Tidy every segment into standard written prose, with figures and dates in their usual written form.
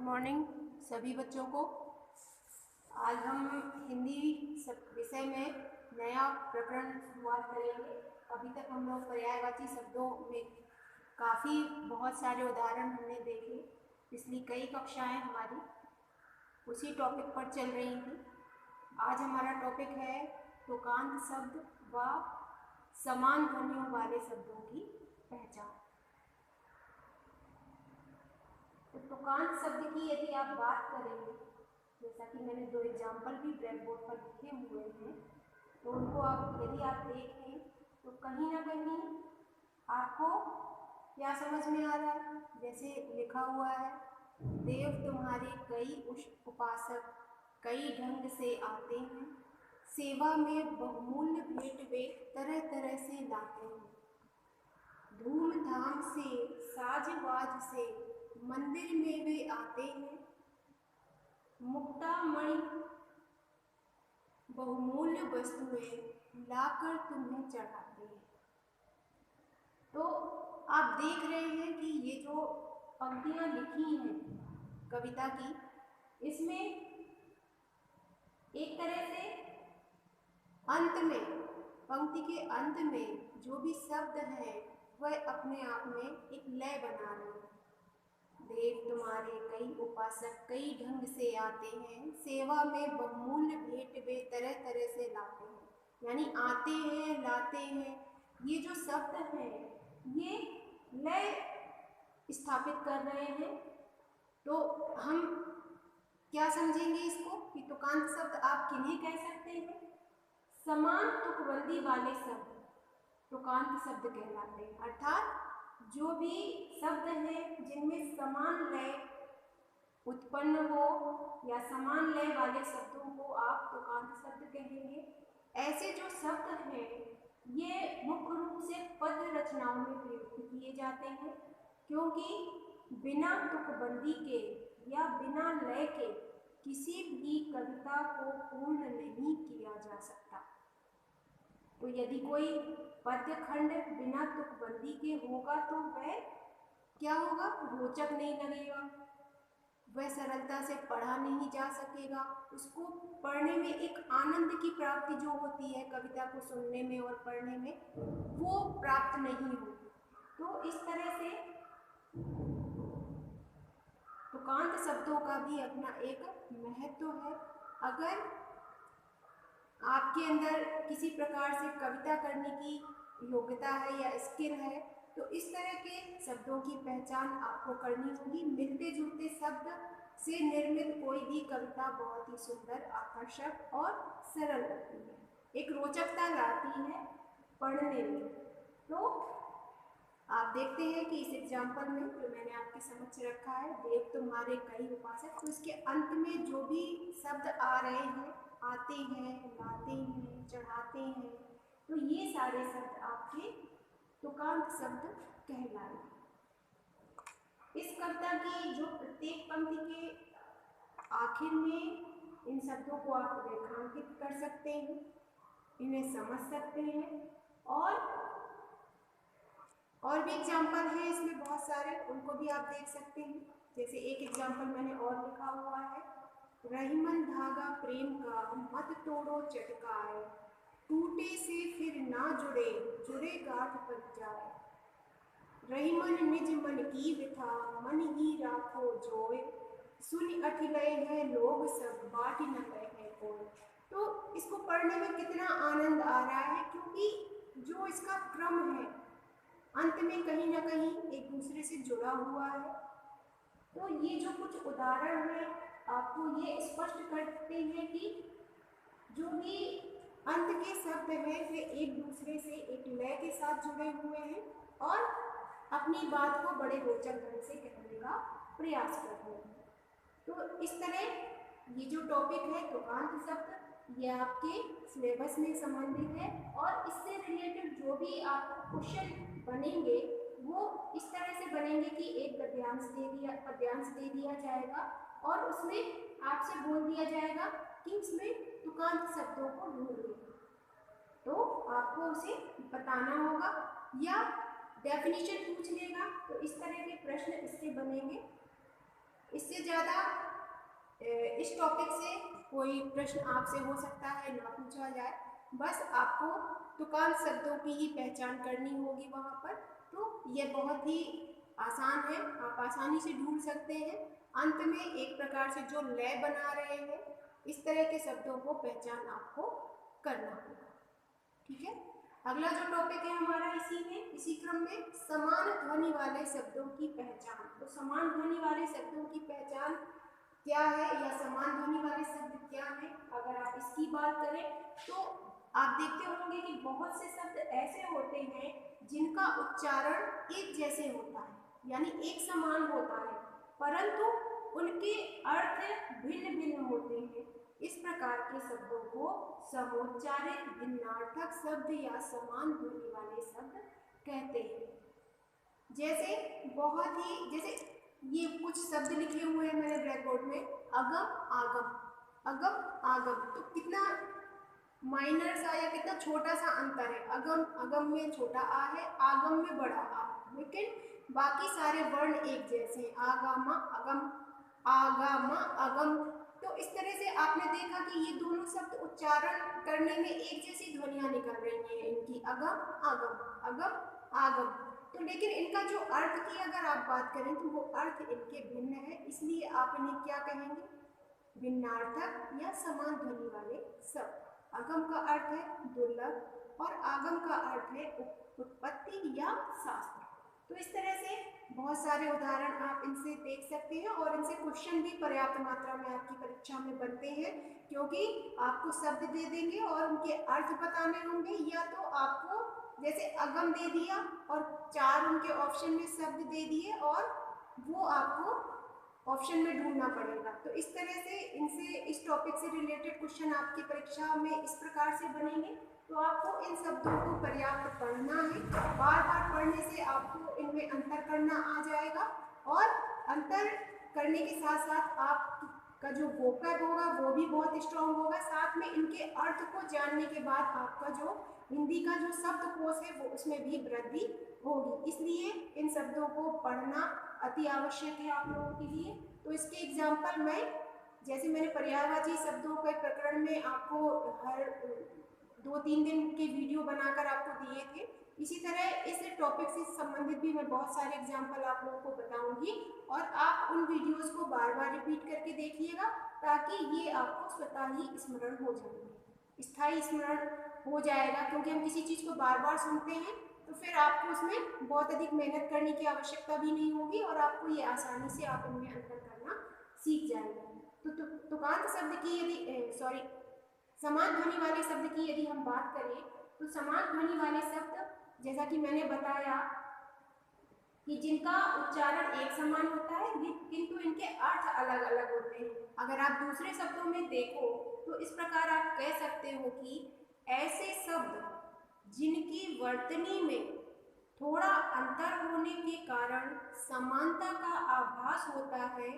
Morning सभी बच्चों को। आज हम हिंदी विषय में नया प्रकरण शुरुआत करेंगे। अभी तक हम लोग पर्यायवाची शब्दों में काफ़ी बहुत सारे उदाहरण हमने देखे। पिछली कई कक्षाएं हमारी उसी टॉपिक पर चल रही थी। आज हमारा टॉपिक है तुकांत शब्द व समान ध्वनियों वाले शब्दों की पहचान। तो तुकांत शब्द की यदि आप बात करेंगे, जैसा कि मैंने दो एग्जाम्पल भी ब्लैक बोर्ड पर लिखे हुए हैं, तो उनको यदि आप देखें तो कहीं ना कहीं आपको क्या समझ में आ रहा है। जैसे लिखा हुआ है, देव तुम्हारे कई उपासक कई ढंग से आते हैं, सेवा में बहुमूल्य भेंट वे तरह तरह से लाते हैं, धूमधाम से साजवाज से मंदिर में वे आते हैं, मुक्तामणि बहुमूल्य वस्तुएं लाकर तुम्हें चढ़ाते हैं। तो आप देख रहे हैं कि ये जो पंक्तियां लिखी हैं कविता की, इसमें एक तरह से अंत में, पंक्ति के अंत में जो भी शब्द हैं वह अपने आप में एक लय बना रहे हैं। देव तुम्हारे कई उपासक कई ढंग से आते हैं, सेवा में बहुमूल्य भेंट वे तरह तरह से लाते हैं, यानी आते हैं, लाते हैं। ये जो शब्द हैं ये लय स्थापित कर रहे हैं। तो हम क्या समझेंगे इसको कि तुकांत शब्द आप किन्हें कह सकते हैं? समान तुकबंदी वाले शब्द तुकांत शब्द कहलाते हैं। अर्थात जो भी शब्द हैं जिनमें समान लय उत्पन्न हो या समान लय वाले शब्दों को आप तुकांत शब्द कहेंगे। ऐसे जो शब्द हैं ये मुख्य रूप से पद्य रचनाओं में प्रयुक्त किए जाते हैं, क्योंकि बिना तुकबंदी के या बिना लय के किसी भी कविता को पूर्ण नहीं किया जा सकता। तो यदि कोई पद्य खंड बिना तुकबंदी के होगा तो वह क्या होगा? रोचक नहीं लगेगा, वह सरलता से पढ़ा नहीं जा सकेगा। उसको पढ़ने में एक आनंद की प्राप्ति जो होती है कविता को सुनने में और पढ़ने में, वो प्राप्त नहीं होगी। तो इस तरह से तुकांत शब्दों का भी अपना एक महत्व है। अगर आपके अंदर किसी प्रकार से कविता करने की योग्यता है या स्किल है, तो इस तरह के शब्दों की पहचान आपको करनी होगी। मिलते जुलते शब्द से निर्मित कोई भी कविता बहुत ही सुंदर, आकर्षक और सरल होती है, एक रोचकता लाती है पढ़ने में। तो आप देखते हैं कि इस एग्जाम्पल में जो मैंने आपके समक्ष रखा है, देव तुम्हारे कई उपासक, तो इसके अंत में जो भी शब्द आ रहे हैं, आते हैं, लाते हैं, चढ़ाते हैं, तो ये सारे शब्द आपके तुकांत शब्द कहलाएंगे। इस कविता की जो प्रत्येक पंक्ति के आखिर में इन शब्दों को आप रेखांकित कर सकते हैं, इन्हें समझ सकते हैं। और भी एग्जाम्पल है इसमें बहुत सारे, उनको भी आप देख सकते हैं। जैसे एक एग्जाम्पल मैंने और लिखा हुआ है, रहीमन धागा प्रेम का मत तोड़ो चटकाए, टूटे से फिर ना जुड़े जुड़े गांठ पर जाए, रहीमन निज मन की विथा मन ही राखो जोए, सुन अठिलय है लोग सब बाट न कहे कोई। तो इसको पढ़ने में कितना आनंद आ रहा है, क्योंकि जो इसका क्रम है अंत में कहीं ना कहीं एक दूसरे से जुड़ा हुआ है। तो ये जो कुछ उदाहरण है आपको ये स्पष्ट करते हैं कि जो भी अंत के शब्द हैं वे एक दूसरे से एक लय के साथ जुड़े हुए हैं और अपनी बात को बड़े रोचक ढंग से कहने का प्रयास कर रहे हैं। तो इस तरह ये जो टॉपिक है तुकांत शब्द, ये आपके सिलेबस में संबंधित है और इससे रिलेटेड जो भी आप क्वेश्चन बनेंगे वो इस तरह से बनेंगे कि एक पद्यांश दे दिया जाएगा और उसमें आपसे बोल दिया जाएगा कि इसमें तुकांत शब्दों को ढूंढिए। तो आपको उसे बताना होगा या डेफिनेशन पूछ लेगा। तो इस तरह के प्रश्न इससे बनेंगे। इससे ज़्यादा इस टॉपिक से कोई प्रश्न आपसे हो सकता है ना पूछा जाए, बस आपको तुकांत शब्दों की ही पहचान करनी होगी वहाँ पर। तो ये बहुत ही आसान है, आप आसानी से ढूंढ सकते हैं। अंत में एक प्रकार से जो लय बना रहे हैं, इस तरह के शब्दों को पहचान आपको करना होगा। ठीक है, अगला जो टॉपिक है हमारा इसी क्रम में समान ध्वनि वाले शब्दों की पहचान। तो समान ध्वनि वाले शब्दों की पहचान क्या है या समान ध्वनि वाले शब्द क्या है, अगर आप इसकी बात करें तो आप देखते होंगे कि बहुत से शब्द ऐसे होते हैं जिनका उच्चारण एक जैसे होता है, यानी एक समान होता है, परंतु उनके अर्थ भिन्न भिन्न होते हैं। इस प्रकार के शब्दों को समोच्चारित भिन्नार्थक शब्द या समान ध्वनि वाले शब्द कहते हैं। जैसे ये कुछ शब्द लिखे हुए हैं मैंने ब्लैक बोर्ड में, अगम आगम, अगम आगम, तो कितना माइनर सा या कितना छोटा सा अंतर है। अगम अगम में छोटा आ है, आगम में बड़ा आ, लेकिन बाकी सारे वर्ण एक जैसे हैं, आगामा अगम, आगामा अगम। तो इस तरह से आपने देखा कि ये दोनों शब्द उच्चारण करने में एक जैसी ध्वनियां निकल रही हैं इनकी, अगम आगम, अगम आगम। तो लेकिन इनका जो अर्थ की अगर आप बात करें तो वो अर्थ इनके भिन्न है, इसलिए आप इन्हें क्या कहेंगे, भिन्नार्थक या समान ध्वनि वाले शब्द। अगम का अर्थ है दुर्लभ और आगम का अर्थ है उत्पत्ति या शास्त्र। तो इस तरह से बहुत सारे उदाहरण आप इनसे देख सकते हैं और इनसे क्वेश्चन भी पर्याप्त मात्रा में आपकी परीक्षा में बनते हैं, क्योंकि आपको शब्द दे देंगे और उनके अर्थ बताने होंगे, या तो आपको जैसे अगम दे दिया और 4 उनके ऑप्शन में शब्द दे दिए और वो आपको ऑप्शन में ढूंढना पड़ेगा। तो इस तरह से इनसे इस टॉपिक से रिलेटेड क्वेश्चन आपकी परीक्षा में इस प्रकार से बनेंगे। तो आपको इन शब्दों को पर्याप्त पढ़ना है, बार बार पढ़ने से आपको इनमें अंतर करना आ जाएगा, और अंतर करने के साथ साथ आपका जो वोकैब होगा वो भी बहुत स्ट्रांग होगा। साथ में इनके अर्थ को जानने के बाद आपका जो हिंदी का जो शब्दकोश है वो उसमें भी वृद्धि होगी, इसलिए इन शब्दों को पढ़ना अति आवश्यक है आप लोगों के लिए। तो इसके एग्जाम्पल में जैसे मैंने पर्यायवाची शब्दों के प्रकरण में आपको हर 2-3 दिन के वीडियो बनाकर आपको दिए थे, इसी तरह इस टॉपिक से संबंधित भी मैं बहुत सारे एग्जाम्पल आप लोगों को बताऊंगी, और आप उन वीडियोस को बार बार रिपीट करके देखिएगा ताकि ये आपको स्वतः ही स्मरण हो जाएंगे, स्थायी स्मरण हो जाएगा। क्योंकि हम किसी चीज़ को बार बार सुनते हैं तो फिर आपको उसमें बहुत अधिक मेहनत करने की आवश्यकता भी नहीं होगी और आपको ये आसानी से आप इनमें अंतर करना सीख जाएंगे। तो तुकांत शब्द की यदि समान ध्वनि वाले शब्द की यदि हम बात करें तो समान ध्वनि वाले शब्द जैसा कि मैंने बताया कि जिनका उच्चारण एक समान होता है किंतु इनके अर्थ अलग अलग होते हैं। अगर आप दूसरे शब्दों में देखो तो इस प्रकार आप कह सकते हो कि ऐसे शब्द जिनकी वर्तनी में थोड़ा अंतर होने के कारण समानता का आभास होता है,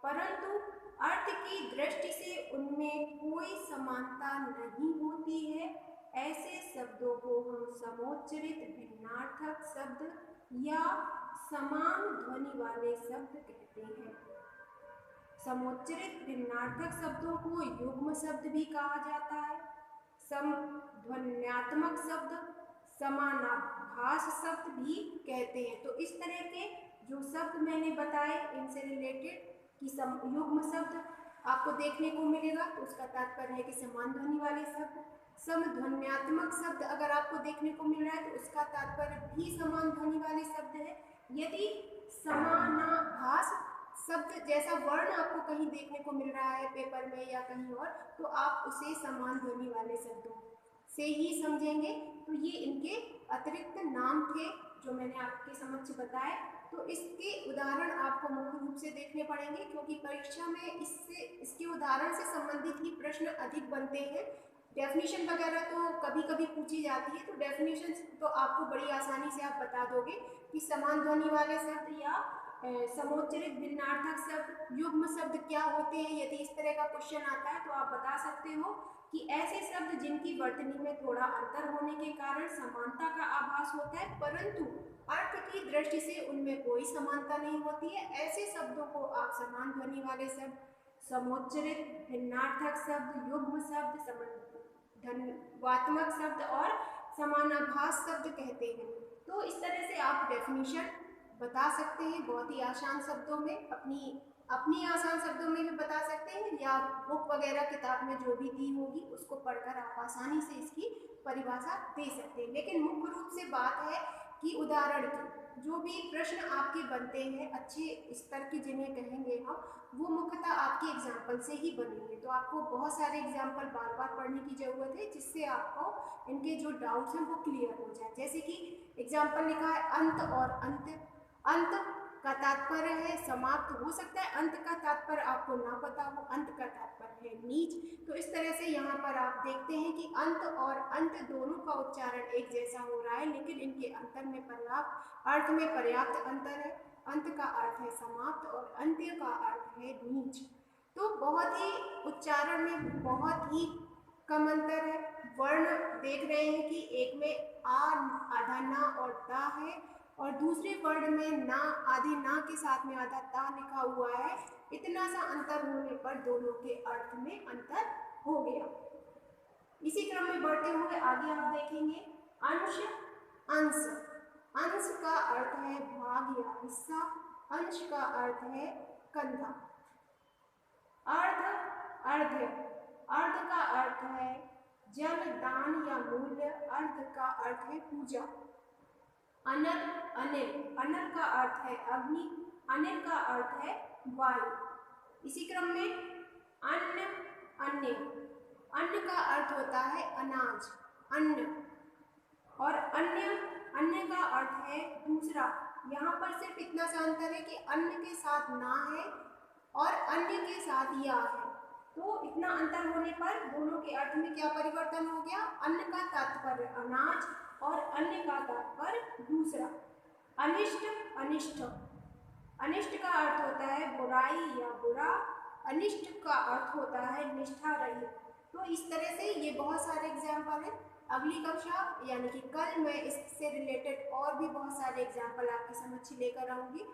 परंतु अर्थ की दृष्टि से उनमें कोई समानता नहीं होती है, ऐसे शब्दों को हम समोच्चरित भिन्नार्थक शब्द या समान ध्वनि वाले शब्द कहते हैं। समोच्चरित भिन्नार्थक शब्दों को युग्म शब्द भी कहा जाता है। समध्वन्यात्मक शब्द समानाभास शब्द भी कहते हैं। तो इस तरह के जो शब्द मैंने बताए इनसे रिलेटेड कि युग्म शब्द आपको देखने को मिलेगा तो उसका तात्पर्य है कि समान ध्वनि वाले शब्द। समध्वन्यात्मक शब्द अगर आपको देखने को मिल रहा है तो उसका तात्पर्य भी समान ध्वनि वाले शब्द है। यदि समानाभास शब्द जैसा वर्ण आपको कहीं देखने को मिल रहा है पेपर में या कहीं और, तो आप उसे समान ध्वनि वाले शब्दों से ही समझेंगे। तो ये इनके अतिरिक्त नाम थे जो मैंने आपके समक्ष बताए। तो इसके उदाहरण आपको मुख्य रूप से देखने पड़ेंगे क्योंकि परीक्षा में इसके उदाहरण से संबंधित ही प्रश्न अधिक बनते हैं। डेफिनेशन वगैरह तो कभी कभी पूछी जाती है, तो डेफिनेशन तो आपको बड़ी आसानी से आप बता दोगे कि समान ध्वनि वाले शब्द या समोच्चरित भिन्नार्थक शब्द युग्म शब्द क्या होते हैं। यदि इस तरह का क्वेश्चन आता है तो आप बता सकते हो कि ऐसे शब्द जिनकी वर्तनी में थोड़ा अंतर होने के कारण समानता का आभास होता है परंतु अर्थ की दृष्टि से उनमें कोई समानता नहीं होती है, ऐसे शब्दों को आप समान ध्वनि वाले शब्द, समोच्चरित, भिन्नार्थक शब्द, युग्म शब्द, धन्वात्मक शब्द और समानाभास शब्द कहते हैं। तो इस तरह से आप डेफिनेशन बता सकते हैं बहुत ही आसान शब्दों में, अपनी आसान शब्दों में भी बता सकते हैं या बुक वगैरह किताब में जो भी दी होगी उसको पढ़कर आप आसानी से इसकी परिभाषा दे सकते हैं। लेकिन मुख्य रूप से बात है कि उदाहरण की जो भी प्रश्न आपके बनते हैं अच्छे स्तर के जिन्हें कहेंगे हम, वो मुख्यतः आपके एग्जाम्पल से ही बनेंगे। तो आपको बहुत सारे एग्जाम्पल बार बार पढ़ने की जरूरत है जिससे आपको इनके जो डाउट्स हैं वो क्लियर हो जाए। जैसे कि एग्जाम्पल लिखा है अंत और अंत, अंत का तात्पर्य है समाप्त, हो सकता है अंत का तात्पर्य आपको ना पता हो, अंत का तात्पर्य है नीच। तो इस तरह से यहाँ पर आप देखते हैं कि अंत और अंत दोनों का उच्चारण एक जैसा हो रहा है लेकिन इनके अंतर में पर्याप्त अर्थ में पर्याप्त अंतर है। अंत का अर्थ है समाप्त और अंत्य का अर्थ है नीच। तो बहुत ही उच्चारण में बहुत ही कम अंतर है। वर्ण देख रहे हैं कि एक में आ आधा ना और ता है और दूसरे वर्ड में ना आधे ना के साथ में आधा ता लिखा हुआ है। इतना सा अंतर होने पर दोनों के अर्थ में अंतर हो गया। इसी क्रम में बढ़ते हुए आगे आप देखेंगे अंश अंश, अंश का अर्थ है भाग या हिस्सा, अंश का अर्थ है कंधा। अर्ध अर्ध्य, अर्ध का अर्थ है जल दान या मूल्य, अर्ध का अर्थ है पूजा। अनल अनिल, अनल का अर्थ है अग्नि, अनिल का अर्थ है वायु। इसी क्रम में अन्न अन्य, अन्न का अर्थ होता है अनाज अन्न और अन्य, अन्य का अर्थ है दूसरा। यहाँ पर सिर्फ इतना सा अंतर है कि अन्न के साथ ना है और अन्य के साथ या है। तो इतना अंतर होने पर दोनों के अर्थ में क्या परिवर्तन हो गया, अन्न का तात्पर्य अनाज और अन्य का तात्पर्य दूसरा। अनिष्ट अनिष्ट, अनिष्ट का अर्थ होता है बुराई या बुरा, अनिष्ट का अर्थ होता है निष्ठा रहित। तो इस तरह से ये बहुत सारे एग्जाम्पल हैं। अगली कक्षा यानी कि कल मैं इससे रिलेटेड और भी बहुत सारे एग्जाम्पल आपके समक्ष लेकर आऊँगी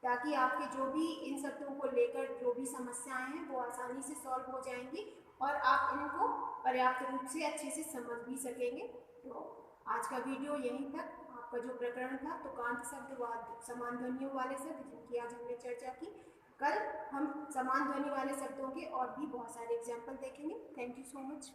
ताकि आपके जो भी इन शब्दों को लेकर जो भी समस्याएं हैं वो आसानी से सॉल्व हो जाएंगी और आप इनको पर्याप्त रूप से अच्छे से समझ भी सकेंगे। तो आज का वीडियो यहीं तक। आपका जो प्रकरण था तुकांत शब्द व समान ध्वनियों वाले शब्द जिनकी आज हमने चर्चा की, कल हम समान ध्वनि वाले शब्दों के और भी बहुत सारे एग्जाम्पल देखेंगे। Thank you so much.